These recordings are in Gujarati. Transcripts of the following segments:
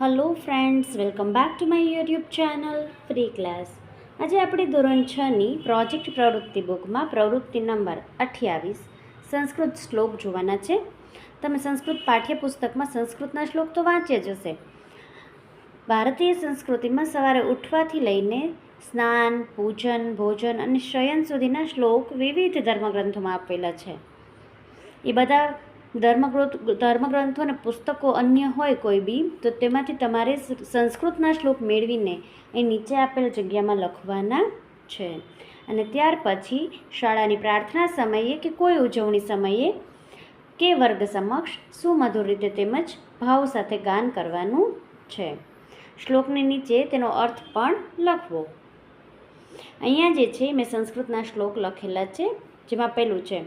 Hello friends, welcome back to my YouTube channel free class. આજે આપણે ધોરણ 6ની પ્રોજેક્ટ પ્રવૃત્તિ બુકમાં પ્રવૃત્તિ નંબર 28 સંસ્કૃત શ્લોક જોવાના છે. તમે સંસ્કૃત પાઠ્યપુસ્તકમાં સંસ્કૃતના શ્લોક તો વાંચ્યા જ હશે. ભારતીય સંસ્કૃતિમાં સવારે ઉઠવાથી લઈને સ્નાન, પૂજન, ભોજન અને શયન સુધીના શ્લોક વિવિધ ધર્મગ્રંથોમાં આપેલા છે. એ બધા ધર્મગ્રંથો અને પુસ્તકો અન્ય હોય કોઈ બી, તો તેમાંથી તમારે સંસ્કૃતના શ્લોક મેળવીને એ નીચે આપેલ જગ્યામાં લખવાના છે. અને ત્યાર પછી શાળાની પ્રાર્થના સમયે કે કોઈ ઉજવણી સમયે કે વર્ગ સમક્ષ સુમધુર રીતે તેમજ ભાવ સાથે ગાન કરવાનું છે. શ્લોકની નીચે તેનો અર્થ પણ લખવો. અહીંયા જે છે મેં સંસ્કૃતના શ્લોક લખેલા છે, જેમાં પહેલું છે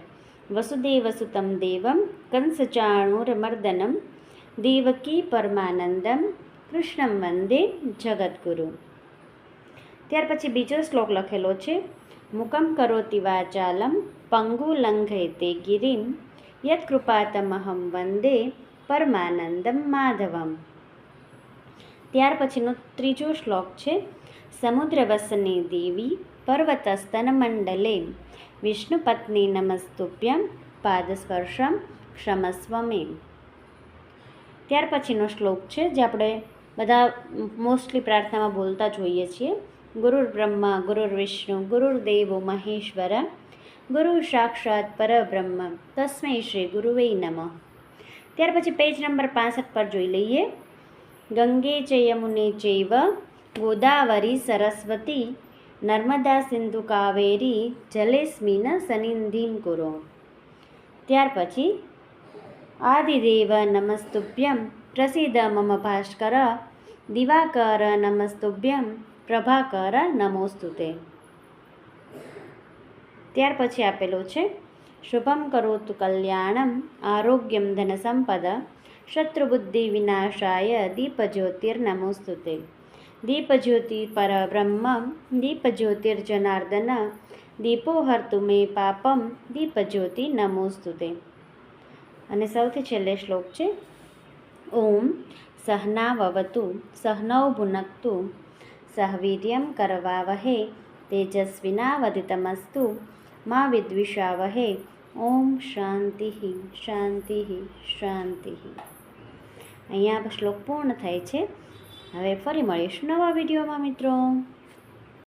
વસુદેવસુતમ દેવમ કંસચાણૂરમર્દનમ દેવકી પરમાનંદમ કૃષ્ણમ વંદે જગદ્ગુરુ. ત્યાર પછી બીજો શ્લોક લખેલો છે મુકમ કરોતિ વાચાલમ પંગુ લંઘયતે ગિરિમ યત્કૃપાતમહમ વંદે પરમાનંદમ માધવમ. ત્યાર પછીનો ત્રીજો શ્લોક છે સમુદ્રવસને દેવી પર્વતસ્તન મંડલે વિષ્ણુપત્ની નમસ્તુભ્યમ પાદસ્પર્શમ ક્ષમસ્વ મે. ત્યાર પછીનો શ્લોક છે જે આપણે બધા મોસ્ટલી પ્રાર્થનામાં બોલતા જોઈએ છીએ. ગુરુર બ્રહ્મા ગુરુર વિષ્ણુ ગુરુર્દેવો મહેશ્વર ગુરુ સાક્ષાત પરબ્રહ્મ તસ્મૈ શ્રી ગુરુવે નમઃ. ત્યાર પછી પેજ નંબર 65 પર જોઈ લઈએ. ગંગે ચ યમુને ચૈવ ગોદાવરી સરસ્વતી નર્મદા સિંધુ કાવેરી જલેસ્મિન સનિધિં કુરુ. ત્યાર પછી આદિદેવ નમસ્તુભ્યમ પ્રસિદ્ધ મમ ભાસ્કર દિવાકર નમસ્તુભ્યમ પ્રભાકર નમોસ્તુતે. ત્યાર પછી આપેલું છે શુભમ કરોતુ કલ્યાણમ આરોગ્યમ ધન સંપદ શત્રુબુદ્ધિ વિનાશાય દીપજ્યોતિર્નમોસ્તુતે. દીપજ્યોતિ પરબ્રહ્મ દીપજ્યોતિર્જનાર્દન દીપો હર્તુ મે પાપમ દીપજ્યોતિ નમોસ્તુતે. અને સૌથી છેલ્લે શ્લોક છે ઓમ સહનાવવતુ સહનૌ ભુનક્તુ સહવીર્યમ કરવાવહે તેજસ્વિનાવધિતમસ્તુ મા વિદ્વિષાવહે. ઓમ શાંતિ શાંતિ શાંતિ. અહીંયા શ્લોક પૂર્ણ થાય છે. હવે ફરી મળીશું નવા વિડીયોમાં મિત્રો.